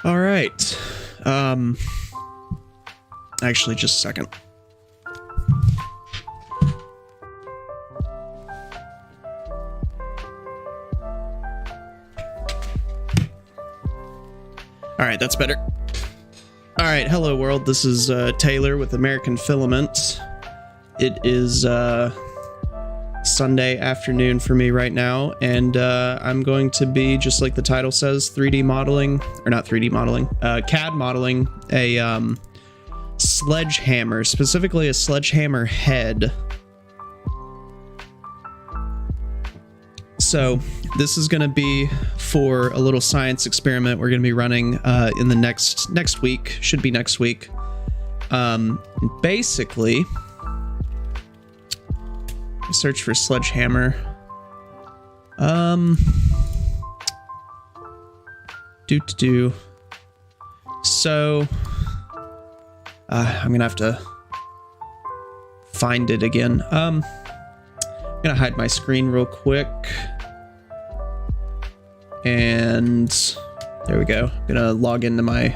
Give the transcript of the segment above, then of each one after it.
All right. Actually, just a second. All right, that's better. All right, hello world. This is Taylor with American Filament. It is Sunday afternoon for me right now, and I'm going to be, just like the title says, 3D modeling, or not 3D modeling, CAD modeling a sledgehammer, specifically a sledgehammer head. So this is going to be for a little science experiment we're going to be running in the next week. Should be next week. Basically, search for sledgehammer. So I'm gonna have to find it again. I'm gonna hide my screen real quick. And there we go. I'm gonna log into my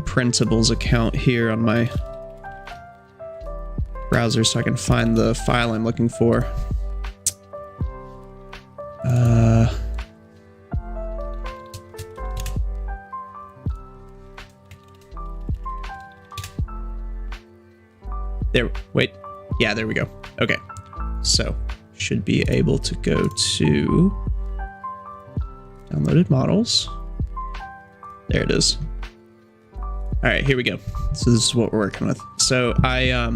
printables account here on my browser so I can find the file I'm looking for. There we go. Okay, so should be able to go to downloaded models. There it is. All right, here we go. So this is what we're working with. So I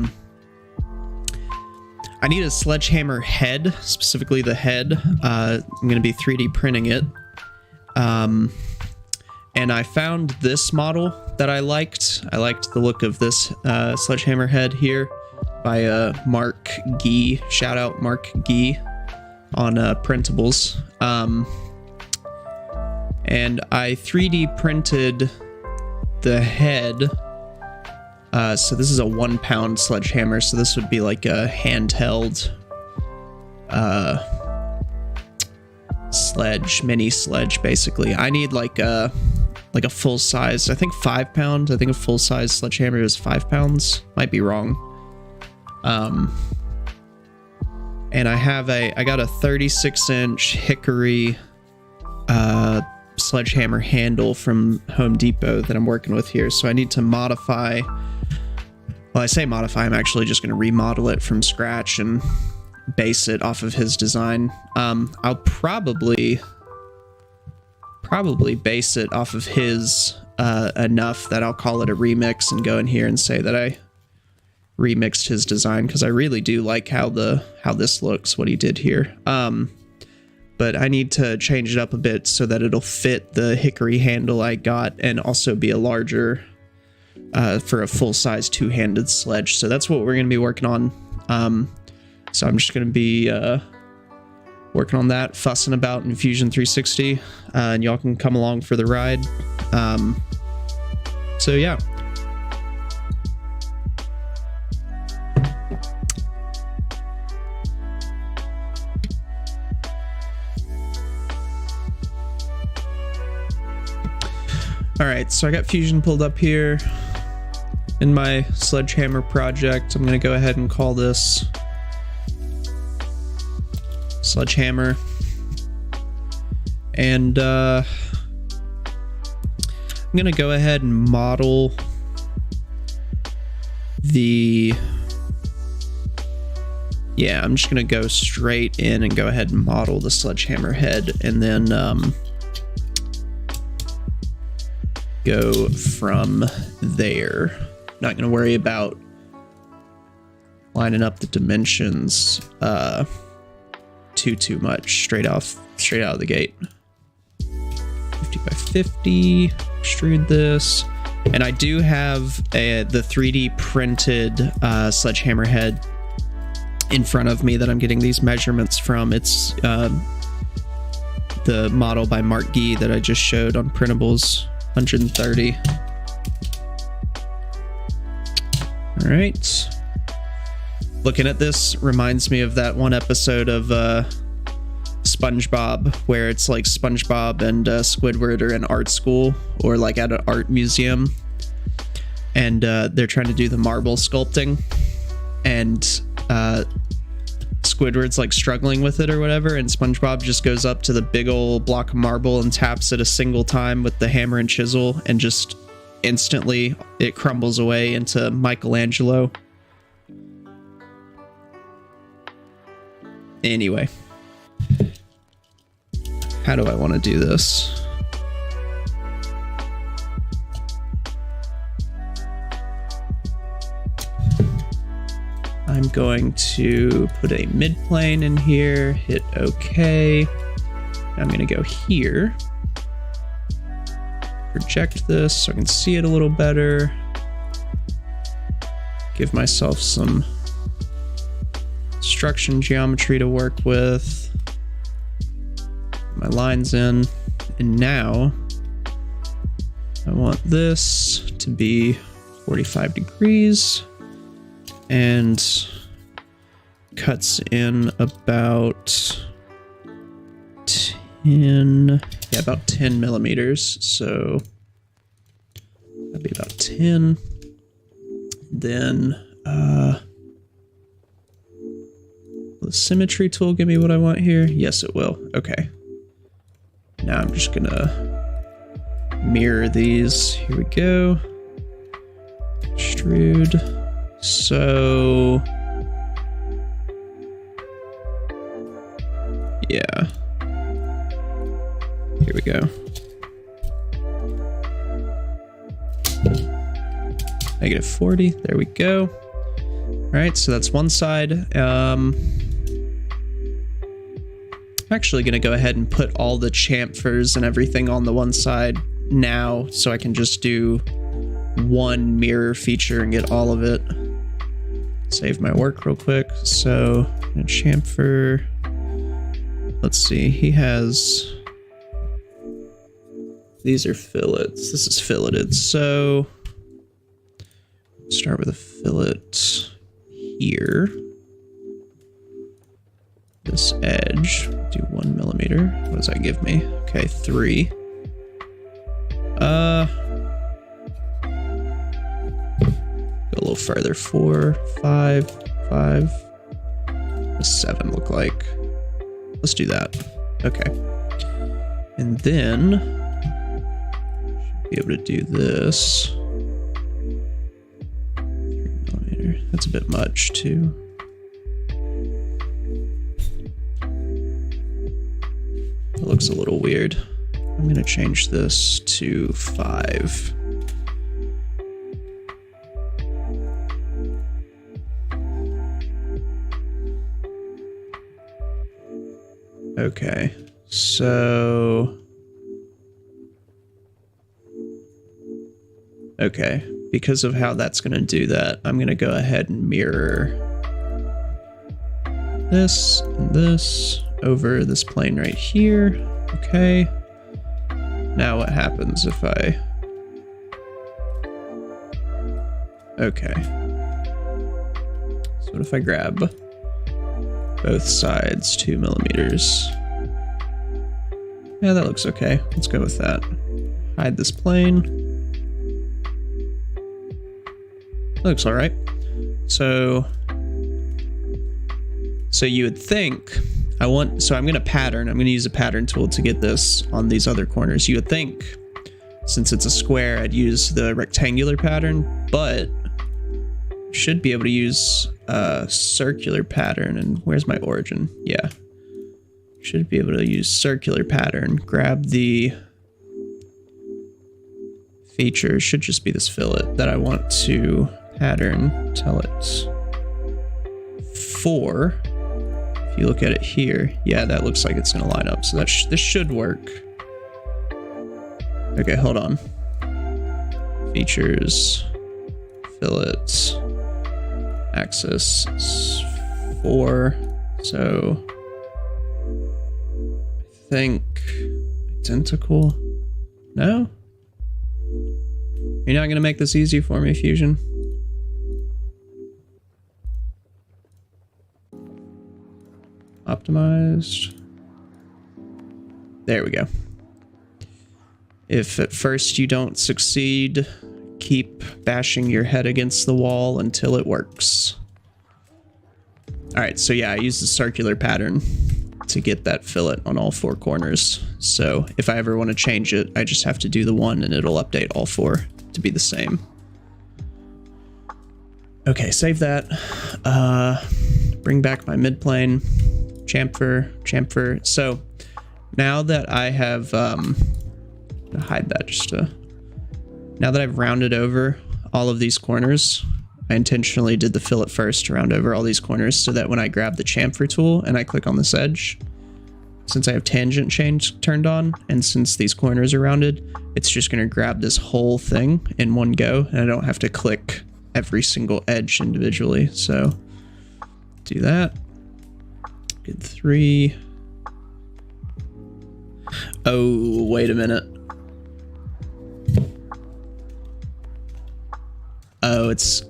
need a sledgehammer head, specifically the head. I'm going to be 3D printing it. And I found this model that I liked. I liked the look of this sledgehammer head here by Mark Gee. Shout out Mark Gee on printables. And I 3D printed the head. So this is a 1 pound sledgehammer. So this would be like a handheld mini sledge, basically. I need like a full size, I think 5 pound. I think a full size sledgehammer is 5 pounds. Might be wrong. And I got a 36-inch hickory sledgehammer handle from Home Depot that I'm working with here. So I need to modify. Well, I say modify, I'm actually just going to remodel it from scratch and base it off of his design. I'll probably base it off of his enough that I'll call it a remix and go in here and say that I remixed his design, because I really do like how this looks, what he did here. But I need to change it up a bit so that it'll fit the hickory handle I got and also be a larger for a full-size two-handed sledge. So that's what we're going to be working on. So I'm just going to be working on that, fussing about in Fusion 360, and y'all can come along for the ride. So yeah. All right, so I got Fusion pulled up here in my sledgehammer project. I'm going to go ahead and call this Sledgehammer. And I'm going to go ahead and model the... Yeah, I'm just going to go straight in and go ahead and model the sledgehammer head, and then go from there. Not going to worry about lining up the dimensions too much straight out of the gate. 50 by 50, extrude this, and I do have the 3D printed sledgehammer head in front of me that I'm getting these measurements from. It's the model by Mark Gee that I just showed on printables. 130. All right. Looking at this reminds me of that one episode of SpongeBob, where it's like SpongeBob and Squidward are in art school or like at an art museum, and they're trying to do the marble sculpting, and Squidward's like struggling with it or whatever, and SpongeBob just goes up to the big old block of marble and taps it a single time with the hammer and chisel, and just instantly it crumbles away into Michelangelo. Anyway, how do I want to do this? I'm going to put a mid plane in here, hit OK. I'm going to go here, project this so I can see it a little better, give myself some construction geometry to work with, my lines in, and now I want this to be 45 degrees and cuts in about 10 millimeters, so that'd be about 10. Then will the symmetry tool give me what I want here? Yes, it will. Okay. Now I'm just gonna mirror these. Here we go. Extrude. So yeah. Here we go. -40. There we go. All right, so that's one side. I'm actually going to go ahead and put all the chamfers and everything on the one side now, so I can just do one mirror feature and get all of it. Save my work real quick. So, chamfer. Let's see. He has. These are fillets. This is filleted. So, start with a fillet here. This edge, do 1 millimeter. What does that give me? Okay, 3. Go a little further. 4, 5, 5. What does 7 look like? Let's do that. Okay. And then should be able to do this. 3 millimeter. That's a bit much too. It looks a little weird. I'm gonna change this to 5. Okay, so... Okay, because of how that's gonna do that, I'm gonna go ahead and mirror this and this over this plane right here. Okay. Now what happens if I... Okay. So what if I grab both sides 2 millimeters? Yeah, that looks okay. Let's go with that. Hide this plane. Looks all right. So you would think I'm going to pattern. I'm going to use a pattern tool to get this on these other corners. You would think, since it's a square, I'd use the rectangular pattern, but should be able to use a circular pattern. And where's my origin? Yeah. Should be able to use circular pattern. Grab the feature. Should just be this fillet that I want to pattern. Tell it 4. If you look at it here, yeah, that looks like it's going to line up. So this should work. Okay, hold on. Features, fillets, axis 4. So I think identical. No? You're not going to make this easy for me, Fusion? Optimized. There we go. If at first you don't succeed, keep bashing your head against the wall until it works. Alright, so yeah, I use the circular pattern to get that fillet on all 4 corners. So if I ever want to change it, I just have to do the one and it'll update all 4 to be the same. Okay, save that. Bring back my midplane. Chamfer. So now that I have, hide that just to, now that I've rounded over all of these corners, I intentionally did the fillet first to round over all these corners so that when I grab the chamfer tool and I click on this edge, since I have tangent change turned on, and since these corners are rounded, it's just going to grab this whole thing in one go, and I don't have to click every single edge individually. So do that. Good 3. Oh, wait a minute. Oh, it's...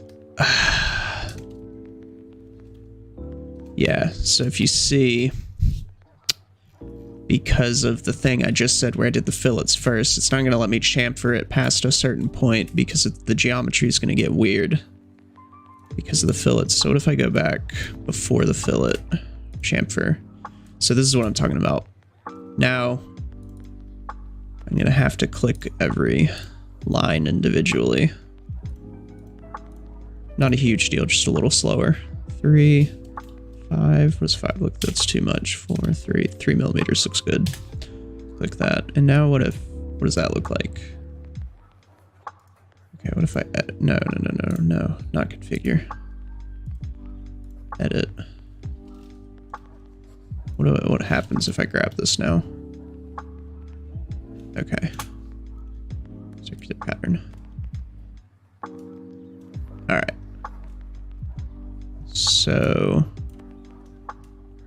yeah, so if you see, because of the thing I just said where I did the fillets first, it's not going to let me chamfer it past a certain point because the geometry is going to get weird because of the fillets. So what if I go back before the fillet chamfer? So this is what I'm talking about. Now, I'm going to have to click every line individually. Not a huge deal, just a little slower. 3, 5, what's 5? Look, that's too much. 4, 3 millimeters looks good. Click that. And now what does that look like? Okay, what if I edit? No, not configure. Edit. What happens if I grab this now? Okay. Circular pattern. Alright. So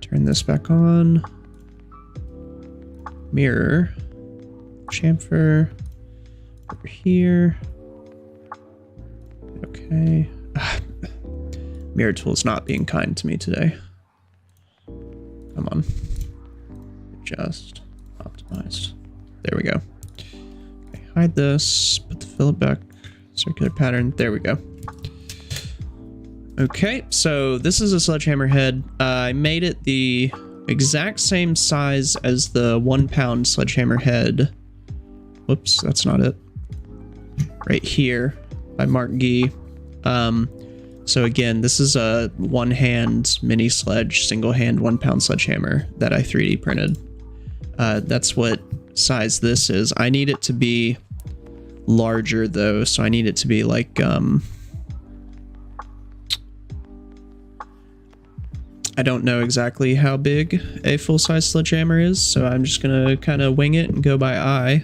turn this back on. Mirror. Chamfer. Over here. Okay. Mirror tool's not being kind to me today. Come on. Adjust. Optimized. There we go. Okay, hide this. Put the fillet back. Circular pattern. There we go. Okay, so this is a sledgehammer head. I made it the exact same size as the 1 pound sledgehammer head. Whoops, that's not it. Right here by Mark Gee. So again, this is a 1-hand mini sledge, single hand 1 pound sledgehammer that I 3D printed. That's what size this is. I need it to be larger though, so I need it to be like, I don't know exactly how big a full-size sledgehammer is, so I'm just gonna kind of wing it and go by eye.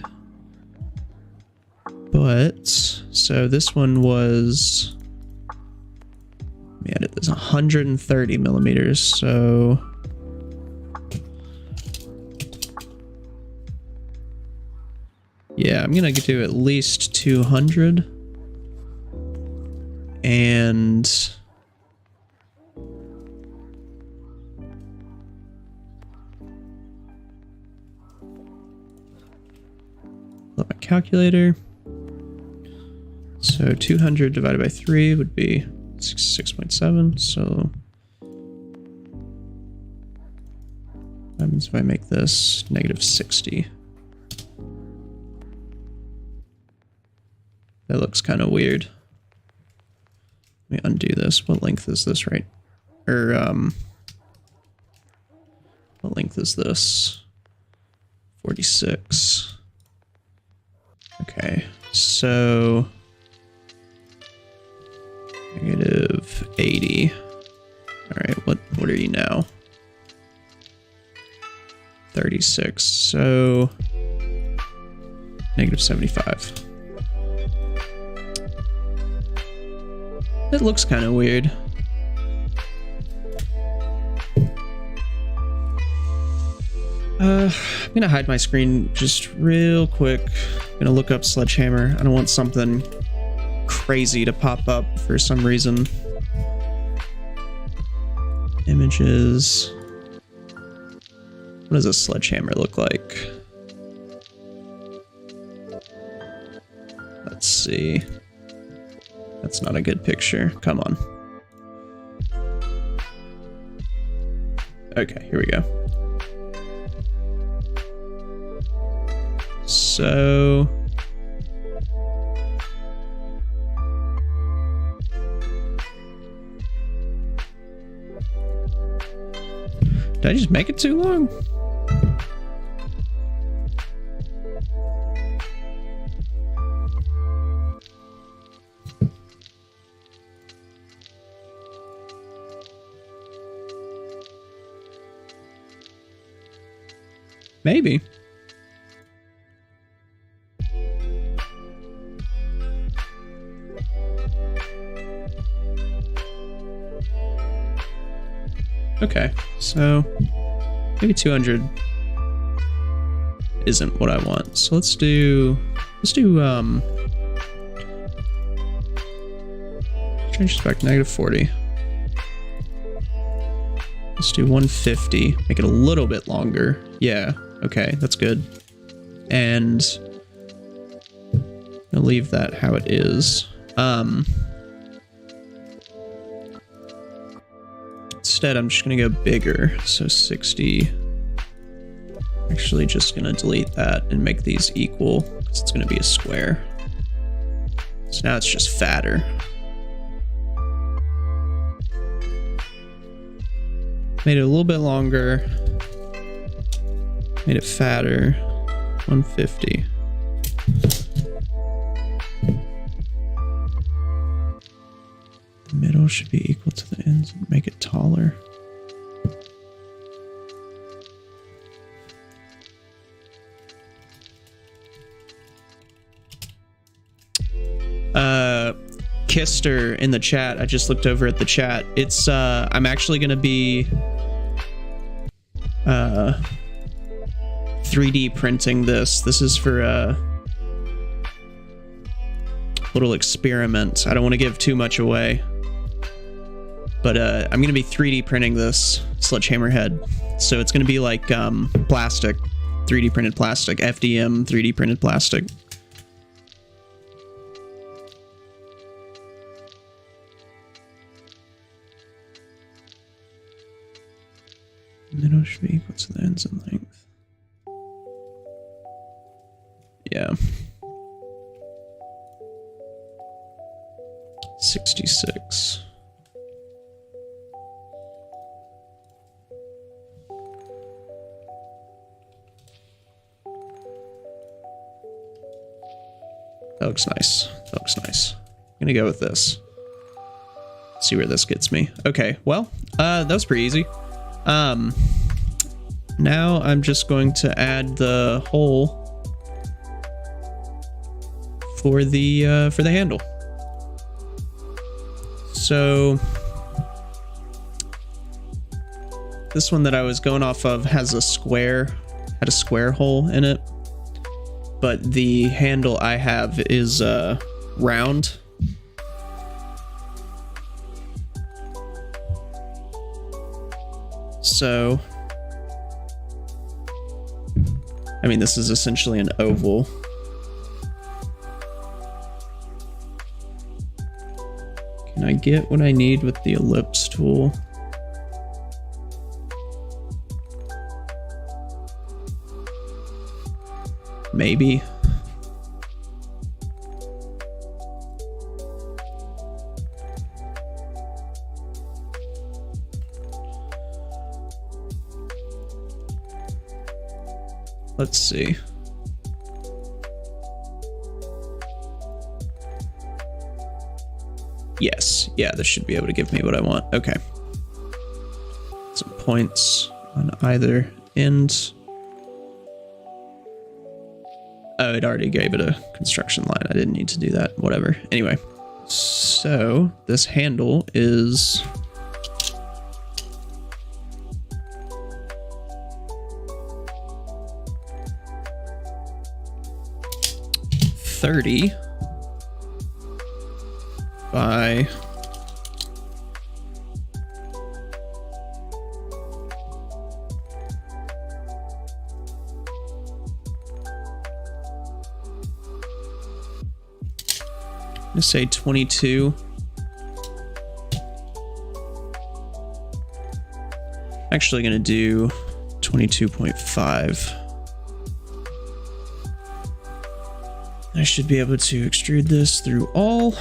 But, so this one was, let me edit this, 130 millimeters, so yeah, I'm gonna do at least 200. And my calculator. So 200 divided by 3 would be 66.7. So what happens if I make this -60? That looks kind of weird. Let me undo this. What length is this, right? Or, what length is this? 46. Okay, so -80. All right, what are you now? 36. So -75. It looks kind of weird. I'm gonna hide my screen just real quick. I'm gonna look up Sledgehammer. I don't want something crazy to pop up for some reason. Images. What does a sledgehammer look like? see. That's not a good picture. Come on. Okay, here we go. So... did I just make it too long? Maybe. Okay, so maybe 200 isn't what I want. So let's do change this back to -40. Let's do 150, make it a little bit longer. Yeah, okay, that's good. And I'll leave that how it is. Instead, I'm just gonna go bigger, so 60. Actually, just gonna delete that and make these equal, because it's gonna be a square. So now it's just fatter. Made it a little bit longer. Made it fatter. 150. The middle should be equal to the ends and make it taller. Kister in the chat. I just looked over at the chat. It's I'm actually gonna be 3D printing this. This is for a little experiment. I don't want to give too much away, but I'm gonna be 3D printing this Sledgehammer head. So it's gonna be like plastic, 3D printed plastic, FDM 3D printed plastic. Middle should be equal to the ends in length. Yeah. 66. That looks nice. That looks nice. I'm gonna go with this. See where this gets me. Okay, well, that was pretty easy. Now I'm just going to add the hole for the handle. So this one that I was going off of has a square hole in it, but the handle I have is round. So, I mean, this is essentially an oval. Can I get what I need with the ellipse tool? Maybe. Let's see. Yes, yeah, this should be able to give me what I want. Okay. Some points on either end. Oh, it already gave it a construction line. I didn't need to do that. Whatever. Anyway, so this handle is... $30 by gonna say 22. Actually gonna do 22.5. I should be able to extrude this through all.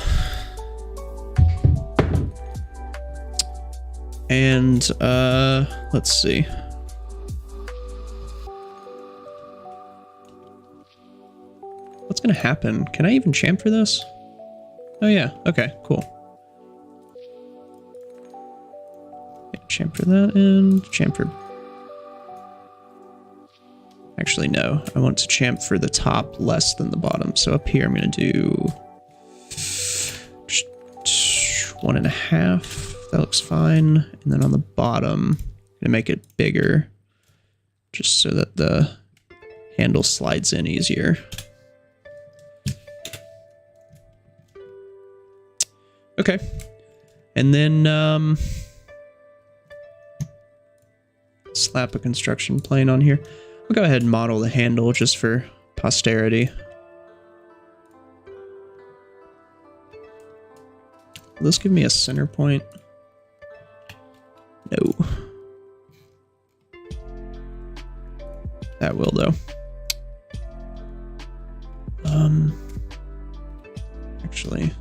And let's see. What's gonna happen? Can I even chamfer this? Oh yeah, okay, cool. Chamfer that and chamfer. Actually, no. I want to chamfer the top less than the bottom. So up here, I'm going to do 1.5. That looks fine. And then on the bottom, I'm going to make it bigger, just so that the handle slides in easier. Okay. And then slap a construction plane on here. I'll go ahead and model the handle just for posterity. Will this give me a center point? No. That will though. Actually.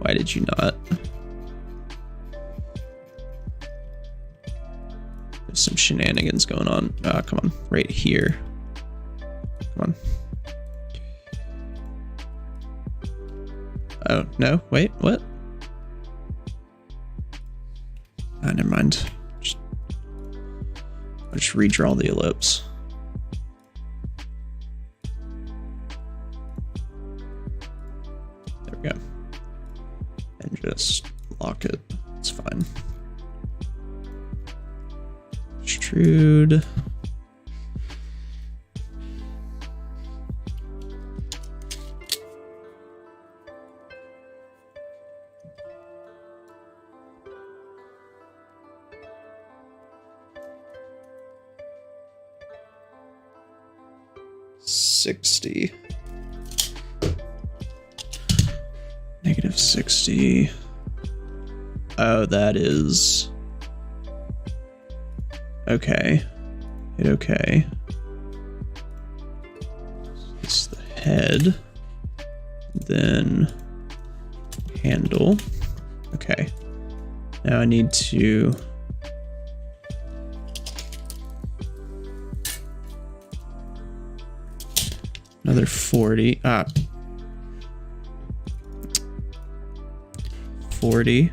Why did you not? There's some shenanigans going on. Come on, right here. Come on. Oh, no, wait, what? Ah, never mind. I'll just redraw the ellipse. There we go. And just lock it. It's fine. Extrude. -60. -60. Oh, that is... Okay. Hit okay. This is the head. Then handle. Okay. Now I need to... Another 40. 40.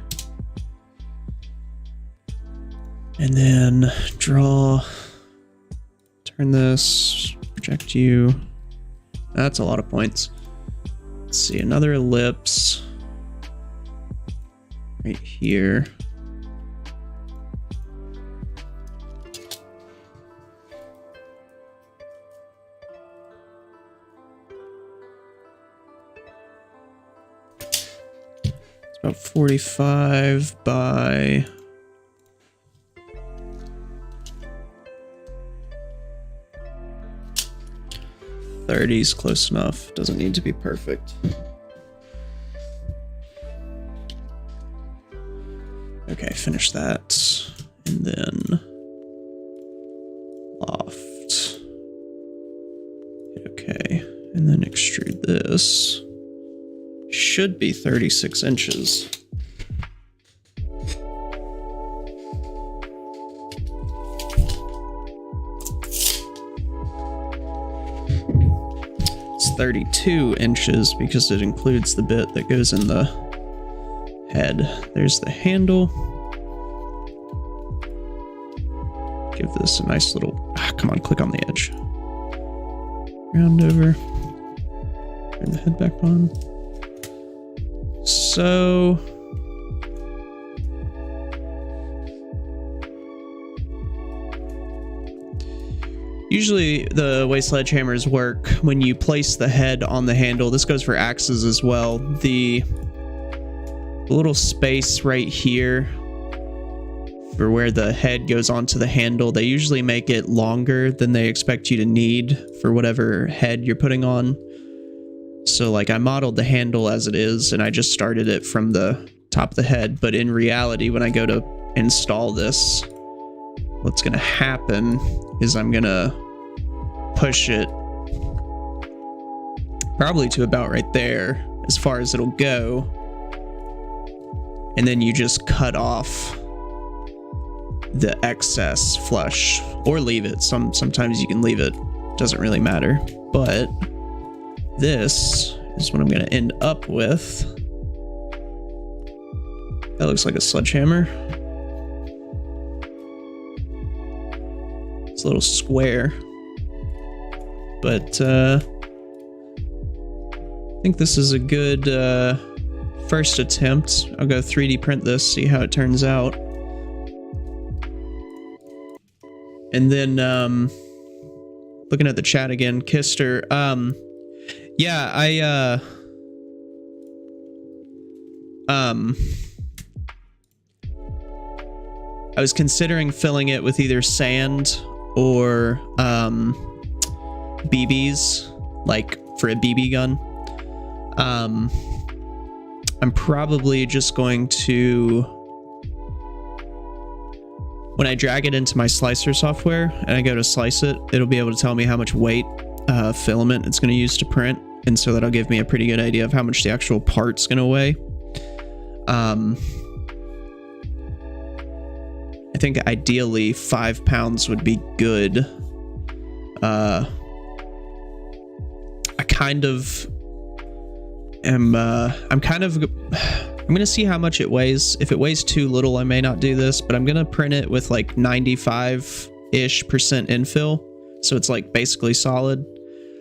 And then draw, turn this, project you. That's a lot of points. Let's see, another ellipse right here. It's about 45 by... 30's close enough. Doesn't need to be perfect. Okay, finish that. And then loft. Okay, and then extrude this. Should be 36 inches. It's 32 inches because it includes the bit that goes in the head. There's the handle. Give this a nice little... come on, click on the edge. Round over. Turn the head back on. So... usually the way sledgehammers work, when you place the head on the handle, this goes for axes as well, the little space right here for where the head goes onto the handle. They usually make it longer than they expect you to need for whatever head you're putting on. So like I modeled the handle as it is and I just started it from the top of the head. But in reality, when I go to install this, what's going to happen is I'm going to push it probably to about right there as far as it'll go. And then you just cut off the excess flush or leave it. Sometimes you can leave it. Doesn't really matter. But this is what I'm going to end up with. That looks like a sledgehammer. It's a little square. But I think this is a good first attempt. I'll go 3D print this, see how it turns out. And then, looking at the chat again, Kister, yeah, I was considering filling it with either sand or, BBs, like for a BB gun. I'm probably just going to, when I drag it into my slicer software and I go to slice it, it'll be able to tell me how much weight filament it's going to use to print. And so that'll give me a pretty good idea of how much the actual part's going to weigh. I think ideally 5 pounds would be good. I kind of am, I'm going to see how much it weighs. If it weighs too little, I may not do this, but I'm going to print it with like 95-ish% infill. So it's like basically solid.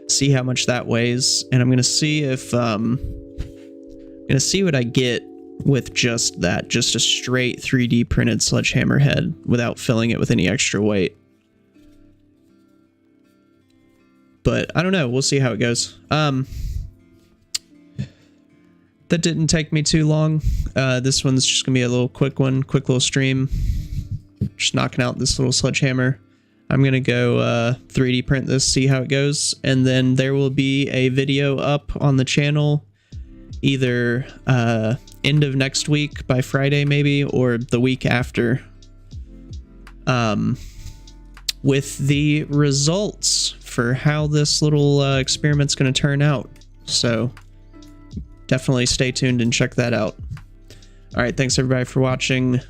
See how much that weighs. And I'm going to see if, I'm going to see what I get with just that, just a straight 3D printed sledgehammer head without filling it with any extra weight. But I don't know. We'll see how it goes. That didn't take me too long. This one's just gonna be a little quick one, quick little stream. Just knocking out this little sledgehammer. I'm gonna go 3D print this, see how it goes, and then there will be a video up on the channel either end of next week by Friday maybe, or the week after, with the results for how this little experiment's gonna turn out. So definitely stay tuned and check that out. All right, thanks everybody for watching.